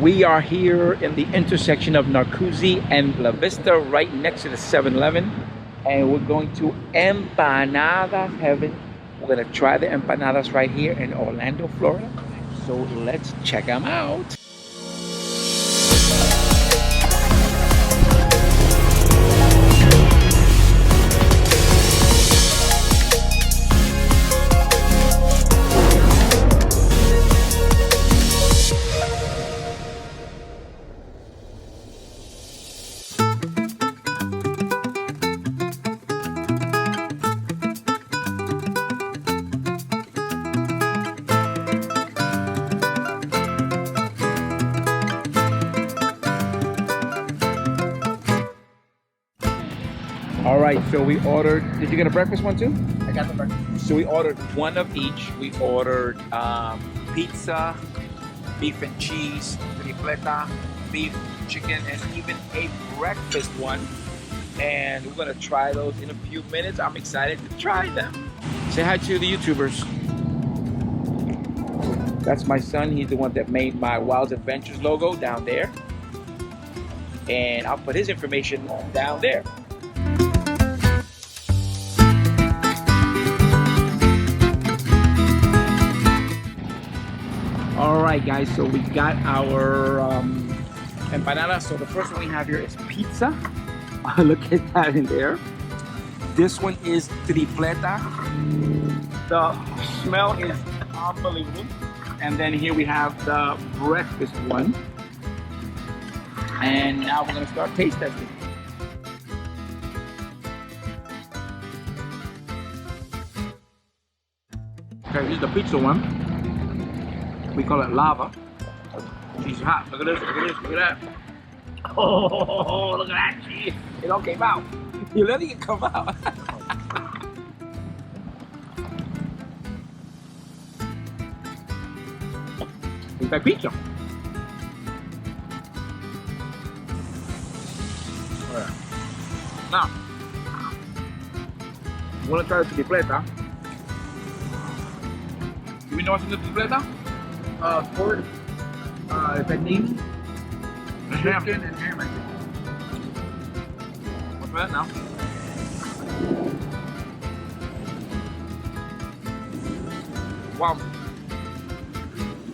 We are here in the intersection of Narcisse and La Vista, right next to the 7-Eleven, and we're going to Empanadas Heaven. We're gonna try the empanadas right here in Orlando, Florida. So let's check them out. All right, so we ordered, did you get a breakfast one too? I got the breakfast. So we ordered one of each. We ordered pizza, beef and cheese, tripleta, beef, chicken, and even a breakfast one. And we're gonna try those in a few minutes. I'm excited to try them. Say hi to the YouTubers. That's my son. He's the one that made my Wilds Adventures logo down there. And I'll put his information down there. Alright guys, so we got our empanadas. So the first one we have here is pizza. Look at that in there. This one is tripleta. The smell is unbelievable. And then here we have the breakfast one. And now we're gonna start taste testing. Okay, this is the pizza one. We call it lava. She's hot. Look at this, look at this, look at that. Oh, look at that cheese. It all came out. You're letting it come out. It's like pizza. Now, you want to try the tripleta. Do we know what's in the tripleta? Pork, pernil, And ham. chicken, and ham, I think. What's that now? Wow.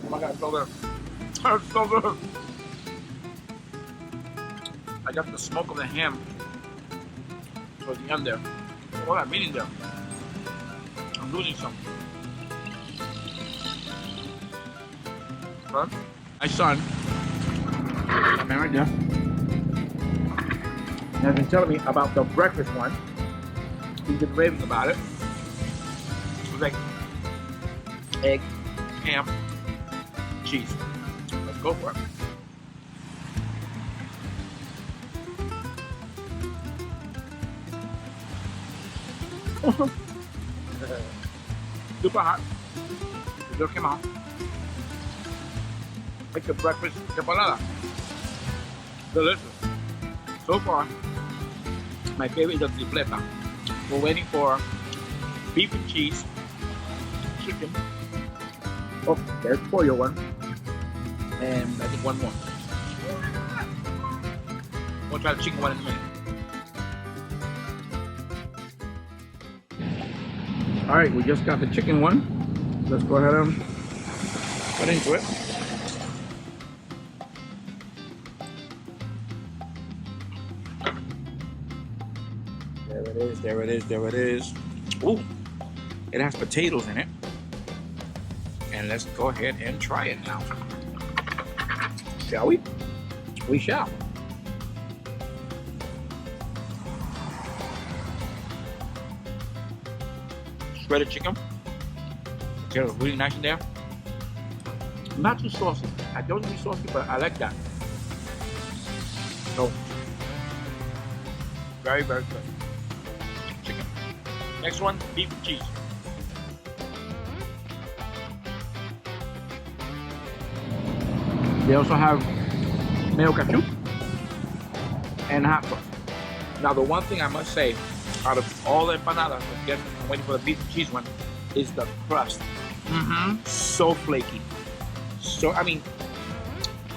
Oh my God, it's so good. It's so good. I got the smoke of the ham towards the end there. All that meat in there. I'm losing some. Okay. My son, that man right there, has been telling me about the breakfast one. He's been raving about it. It was like egg, ham, cheese. Let's go for it. Super hot. It just came out. Like the breakfast empanada. Delicious. So far, my favorite is the tripleta. We're waiting for beef and cheese, chicken. Oh, there's pollo one. And I think one more. We'll try the chicken one in a minute. Alright, we just got the chicken one. Let's go ahead and put into it. There it is, there it is, there it is. Ooh, it has potatoes in it. And let's go ahead and try it now. Shall we? We shall. Shredded chicken. Potatoes really nice in there. Not too saucy. I don't need saucy, but I like that. So, very, very good. Chicken. Next one, beef and cheese. They also have mayo ketchup and hot sauce. Now, the one thing I must say, out of all the empanadas, I'm waiting for the beef and cheese one, is the crust. So flaky. So, I mean,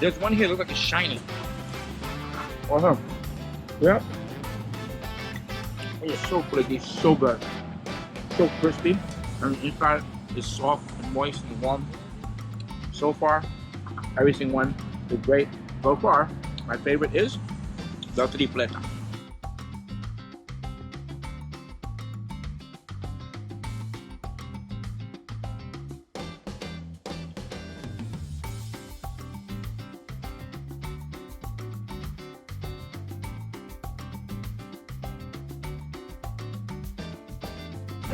There's one here that looks like it's shiny. Awesome. Yeah. It is so flaky, so good. So crispy. And the inside is soft and moist and warm. So far, every single one is great. So far, my favorite is the tripleta.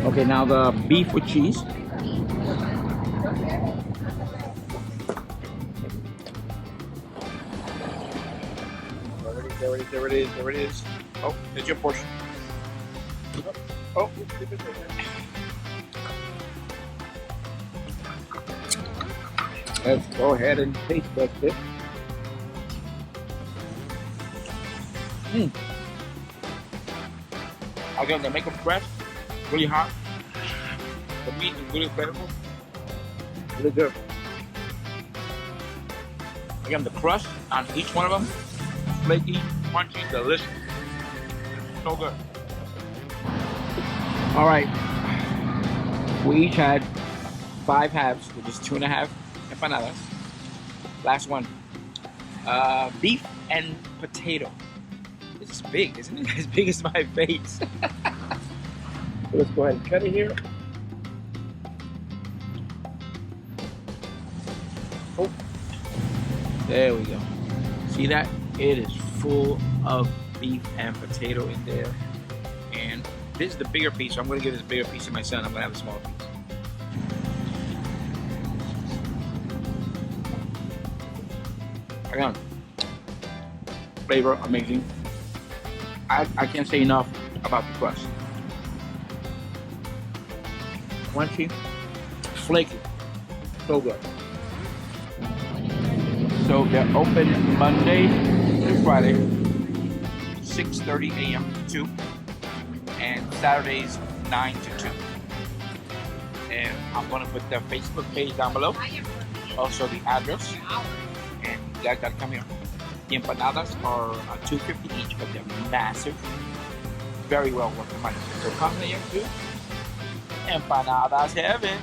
Okay, now the beef with cheese. There it is. Oh, there's your portion. Oh, let's go ahead and taste that bit. Again, they make them fresh, really hot. The meat is really flavorful, really good. Again, the crust on each one of them, flaky, crunchy, delicious, so good. All right, we each had 5 halves, which is 2.5 empanadas. Last one, beef and potato. This is big, isn't it? As big as my face. So let's go ahead and cut it here. Oh, there we go. See that? It is full of beef and potato in there. And this is the bigger piece, so I'm going to give this bigger piece to my son. I'm going to have a smaller piece. Again, flavor amazing. I can't say enough about the crust. Crunchy, flaky, so good. So they're open Monday to Friday, 6:30 a.m. to 2, and Saturdays 9 to 2. And I'm gonna put their Facebook page down below, also the address, and you guys gotta come here. The empanadas are $2.50 each, but they're massive, very well worth the money. So come here to Empanadas Heaven.